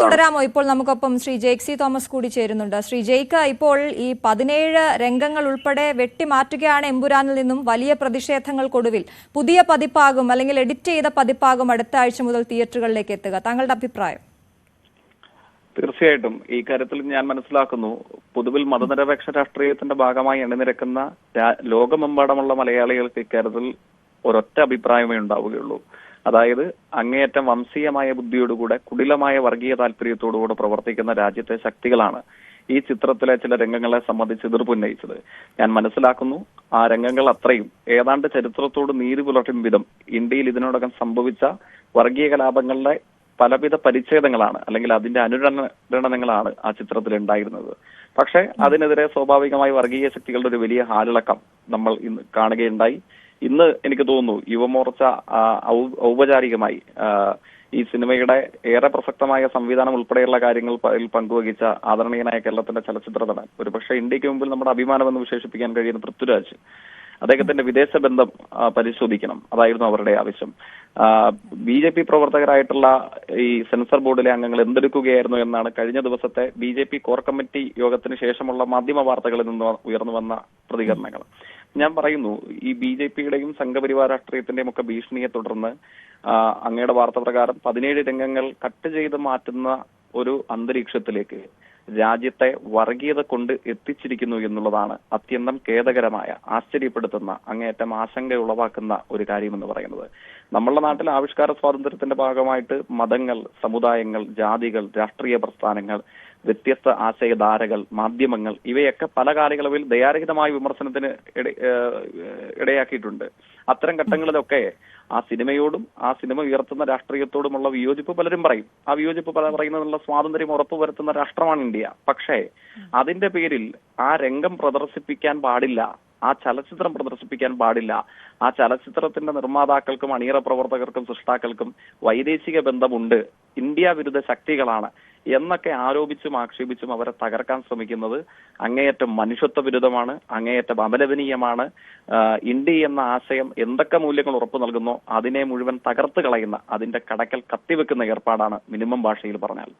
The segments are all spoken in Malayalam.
തുടരാമോ? ഇപ്പോൾ നമുക്കൊപ്പം ശ്രീ ജെയ്ക്സി തോമസ് കൂടി ചേരുന്നുണ്ട്. ശ്രീ ജെയ്ക്ക്, ഇപ്പോൾ ഈ 17 രംഗങ്ങൾ ഉൾപ്പെടെ വെട്ടിമാറ്റുകയാണ് എമ്പുരാനിൽ നിന്നും. വലിയ പ്രതിഷേധങ്ങൾക്കൊടുവിൽ പുതിയ പതിപ്പാകും അല്ലെങ്കിൽ എഡിറ്റ് ചെയ്ത പതിപ്പാകും അടുത്ത ആഴ്ച മുതൽ തിയേറ്ററുകളിലേക്ക് എത്തുക. താങ്കളുടെ അഭിപ്രായം? തീർച്ചയായിട്ടും ഈ കാര്യത്തിൽ ഞാൻ മനസ്സിലാക്കുന്നു, പൊതുവിൽ മതനിരപേക്ഷ രാഷ്ട്രീയത്തിന്റെ ഭാഗമായി അണിനിരക്കുന്ന ലോകമെമ്പാടുമുള്ള മലയാളികൾക്ക് ഇക്കാര്യത്തിൽ ഒരൊറ്റ അഭിപ്രായമേ ഉണ്ടാവുകയുള്ളൂ. അതായത് അങ്ങേയറ്റം വംശീയമായ ബുദ്ധിയോടുകൂടെ കുടിലമായ വർഗീയ താല്പര്യത്തോടുകൂടെ പ്രവർത്തിക്കുന്ന രാജ്യത്തെ ശക്തികളാണ് ഈ ചിത്രത്തിലെ ചില രംഗങ്ങളെ സംബന്ധിച്ച് എതിർപ്പുന്നയിച്ചത്. ഞാൻ മനസ്സിലാക്കുന്നു ആ രംഗങ്ങൾ അത്രയും ഏതാണ്ട് ചരിത്രത്തോട് നീതി പുലർത്തും വിധം ഇന്ത്യയിൽ ഇതിനോടകം സംഭവിച്ച വർഗീയ കലാപങ്ങളുടെ പലവിധ പരിച്ഛേദങ്ങളാണ്, അല്ലെങ്കിൽ അതിന്റെ അനുരണനങ്ങളാണ് ആ ചിത്രത്തിൽ ഉണ്ടായിരുന്നത്. പക്ഷെ അതിനെതിരെ സ്വാഭാവികമായി വർഗീയ ശക്തികളുടെ ഒരു വലിയ ഹാലിളക്കം നമ്മൾ ഇന്ന് കാണുകയുണ്ടായി. ഇന്ന് എനിക്ക് തോന്നുന്നു യുവമോർച്ച ഔപചാരികമായി ഈ സിനിമയുടെ ഏറെ പ്രസക്തമായ സംവിധാനം ഉൾപ്പെടെയുള്ള കാര്യങ്ങൾ പങ്കുവഹിച്ച ആദരണീയനായ കേരളത്തിന്റെ ചലച്ചിത്ര നടൻ, ഒരുപക്ഷെ ഇന്ത്യക്ക് മുമ്പിൽ നമ്മുടെ അഭിമാനമെന്ന് വിശേഷിപ്പിക്കാൻ കഴിയുന്ന പൃഥ്വിരാജ്, അദ്ദേഹത്തിന്റെ വിദേശ ബന്ധം പരിശോധിക്കണം, അതായിരുന്നു അവരുടെ ആവശ്യം. BJP പ്രവർത്തകരായിട്ടുള്ള ഈ സെൻസർ ബോർഡിലെ അംഗങ്ങൾ എന്തെടുക്കുകയായിരുന്നു എന്നാണ് കഴിഞ്ഞ ദിവസത്തെ BJP കോർ കമ്മിറ്റി യോഗത്തിന് ശേഷമുള്ള മാധ്യമ വാർത്തകളിൽ നിന്ന് ഉയർന്നു വന്ന പ്രതികരണങ്ങൾ. ഞാൻ പറയുന്നു, ഈ BJPയുടെയും സംഘപരിവാര രാഷ്ട്രീയത്തിന്റെയും ഒക്കെ ഭീഷണിയെ തുടർന്ന് അങ്ങയുടെ വാർത്ത പ്രകാരം 17 രംഗങ്ങൾ കട്ട് ചെയ്ത് മാറ്റുന്ന ഒരു അന്തരീക്ഷത്തിലേക്ക് രാജ്യത്തെ വർഗീയത കൊണ്ട് എത്തിച്ചിരിക്കുന്നു എന്നുള്ളതാണ് അത്യന്തം ഖേദകരമായ, ആശ്ചര്യപ്പെടുത്തുന്ന, അങ്ങേയറ്റം ആശങ്ക ഉളവാക്കുന്ന ഒരു കാര്യമെന്ന് പറയുന്നത്. നമ്മളുടെ നാട്ടിൽ ആവിഷ്കാര സ്വാതന്ത്ര്യത്തിന്റെ ഭാഗമായിട്ട് മതങ്ങൾ, സമുദായങ്ങൾ, ജാതികൾ, രാഷ്ട്രീയ പ്രസ്ഥാനങ്ങൾ, വ്യത്യസ്ത ആശയധാരകൾ, മാധ്യമങ്ങൾ ഇവയൊക്കെ പല കാലയളവിൽ ദയാരഹിതമായ വിമർശനത്തിന് ഇടയാക്കിയിട്ടുണ്ട്. അത്തരം ഘട്ടങ്ങളിലൊക്കെ ആ സിനിമയോടും ആ സിനിമ ഉയർത്തുന്ന രാഷ്ട്രീയത്തോടുമുള്ള വിയോജിപ്പ് പലരും പറയും. ആ വിയോജിപ്പ് പറയുന്നതിനുള്ള സ്വാതന്ത്ര്യം ഉറപ്പുവരുത്തുന്ന രാഷ്ട്രമാണ് ഇന്ത്യ. പക്ഷേ അതിന്റെ പേരിൽ ആ രംഗം പ്രദർശിപ്പിക്കാൻ പാടില്ല, ആ ചലച്ചിത്രം പ്രദർശിപ്പിക്കാൻ പാടില്ല, ആ ചലച്ചിത്രത്തിന്റെ നിർമ്മാതാക്കൾക്കും അണിയറ പ്രവർത്തകർക്കും സൃഷ്ടാക്കൾക്കും വൈദേശിക ബന്ധമുണ്ട്, ഇന്ത്യ വിരുദ്ധ ശക്തികളാണ് എന്നൊക്കെ ആരോപിച്ചും ആക്ഷേപിച്ചും അവരെ തകർക്കാൻ ശ്രമിക്കുന്നത് അങ്ങേയറ്റം മനുഷ്യത്വ വിരുദ്ധമാണ്, അങ്ങേയറ്റം അപലപനീയമാണ്. ഇന്ത്യ എന്ന ആശയം എന്തൊക്കെ മൂല്യങ്ങൾ ഉറപ്പു നൽകുന്നോ അതിനെ മുഴുവൻ തകർത്ത് കളയുന്ന, അതിന്റെ കടക്കൽ കത്തിവെക്കുന്ന ഏർപ്പാടാണ് മിനിമം ഭാഷയിൽ പറഞ്ഞാൽ.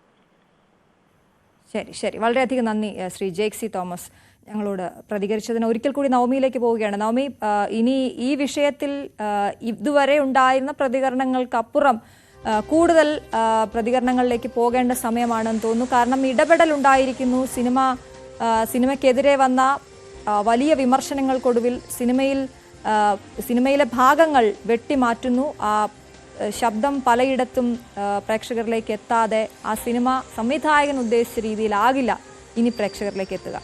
ശരി ശരി, വളരെയധികം നന്ദി ശ്രീ ജെയ്ക്സി തോമസ് ഞങ്ങളോട് പ്രതികരിച്ചതിന്. ഒരിക്കൽ കൂടി നവമിയിലേക്ക് പോവുകയാണ്. നവമി, ഇനി ഈ വിഷയത്തിൽ ഇതുവരെ ഉണ്ടായിരുന്ന പ്രതികരണങ്ങൾക്കപ്പുറം കൂടുതൽ പ്രതികരണങ്ങളിലേക്ക് പോകേണ്ട സമയമാണെന്ന് തോന്നുന്നു. കാരണം ഇടപെടൽ ഉണ്ടായിരിക്കുന്നു. സിനിമയ്ക്കെതിരെ വന്ന വലിയ വിമർശനങ്ങൾക്കൊടുവിൽ സിനിമയിലെ ഭാഗങ്ങൾ വെട്ടിമാറ്റുന്നു. ആ ശബ്ദം പലയിടത്തും പ്രേക്ഷകരിലേക്ക് എത്താതെ ആ സിനിമ സംവിധായകൻ ഉദ്ദേശിച്ച രീതിയിലാകില്ല ഇനി പ്രേക്ഷകരിലേക്ക് എത്തുക.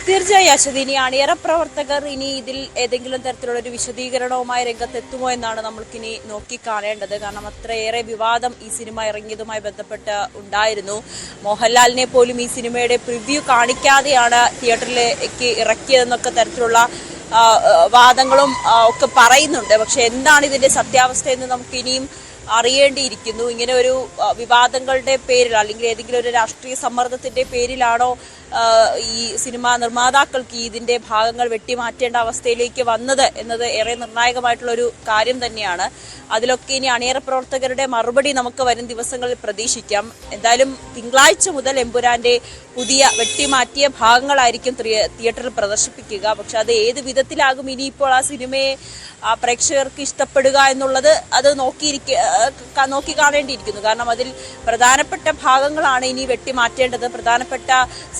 തീർച്ചയായും അശ്വതി, ഇനി അണിയറ പ്രവർത്തകർ ഇനി ഇതിൽ ഏതെങ്കിലും തരത്തിലുള്ള ഒരു വിശദീകരണവുമായി രംഗത്തെത്തുമോ എന്നാണ് നമ്മൾക്കിനി നോക്കിക്കാണേണ്ടത്. കാരണം അത്രയേറെ വിവാദം ഈ സിനിമ ഇറങ്ങിയതുമായി ബന്ധപ്പെട്ട് ഉണ്ടായിരുന്നു. മോഹൻലാലിനെ പോലും ഈ സിനിമയുടെ പ്രിവ്യൂ കാണിക്കാതെയാണ് തിയേറ്ററിലേക്ക് ഇറക്കിയതെന്നൊക്കെ തരത്തിലുള്ള വാദങ്ങളും ഒക്കെ പറയുന്നുണ്ട്. പക്ഷെ എന്താണ് ഇതിന്റെ സത്യാവസ്ഥയെന്ന് നമുക്ക് ഇനിയും അറിയേണ്ടിയിരിക്കുന്നു. ഇങ്ങനെ ഒരു വിവാദങ്ങളുടെ പേരിൽ അല്ലെങ്കിൽ ഏതെങ്കിലും ഒരു രാഷ്ട്രീയ സമ്മർദ്ദത്തിന്റെ പേരിലാണോ ഈ സിനിമാ നിർമ്മാതാക്കൾക്ക് ഇതിന്റെ ഭാഗങ്ങൾ വെട്ടിമാറ്റേണ്ട അവസ്ഥയിലേക്ക് വന്നത് എന്നത് ഏറെ നിർണായകമായിട്ടുള്ള ഒരു കാര്യം തന്നെയാണ്. അതിലൊക്കെ ഇനി അണിയറ പ്രവർത്തകരുടെ മറുപടി നമുക്ക് വരും ദിവസങ്ങളിൽ പ്രതീക്ഷിക്കാം. എന്തായാലും തിങ്കളാഴ്ച മുതൽ എമ്പുരാന്റെ പുതിയ വെട്ടിമാറ്റിയ ഭാഗങ്ങളായിരിക്കും തിയേറ്ററിൽ പ്രദർശിപ്പിക്കുക. പക്ഷെ അത് ഏത് വിധത്തിലാകും ഇനിയിപ്പോൾ ആ സിനിമയെ പ്രേക്ഷകർക്ക് ഇഷ്ടപ്പെടുക എന്നുള്ളത് അത് നോക്കി കാണേണ്ടിയിരിക്കുന്നു. കാരണം അതിൽ പ്രധാനപ്പെട്ട ഭാഗങ്ങളാണ് ഇനി വെട്ടിമാറ്റേണ്ടത്, പ്രധാനപ്പെട്ട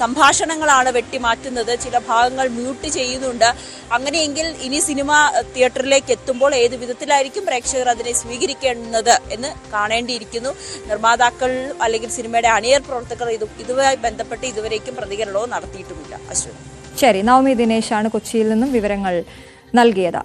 സംഭാഷണങ്ങളാണ് വെട്ടിമാറ്റുന്നത്, ചില ഭാഗങ്ങൾ മ്യൂട്ട് ചെയ്യുന്നുണ്ട്. അങ്ങനെയെങ്കിൽ ഇനി സിനിമ തിയേറ്ററിലേക്ക് എത്തുമ്പോൾ ഏത് വിധത്തിലായിരിക്കും പ്രേക്ഷകർ അതിനെ സ്വീകരിക്കേണ്ടത് എന്ന് കാണേണ്ടിയിരിക്കുന്നു. നിർമ്മാതാക്കൾ അല്ലെങ്കിൽ സിനിമയുടെ അണിയർ പ്രവർത്തകർ ഇതുമായി ബന്ധപ്പെട്ട് ഇതുവരേക്കും പ്രതികരണവും നടത്തിയിട്ടുമില്ല. അശ്വതി. ശരി, നവമി ദിനേശാണ് കൊച്ചിയിൽ നിന്നും വിവരങ്ങൾ നൽകിയത്.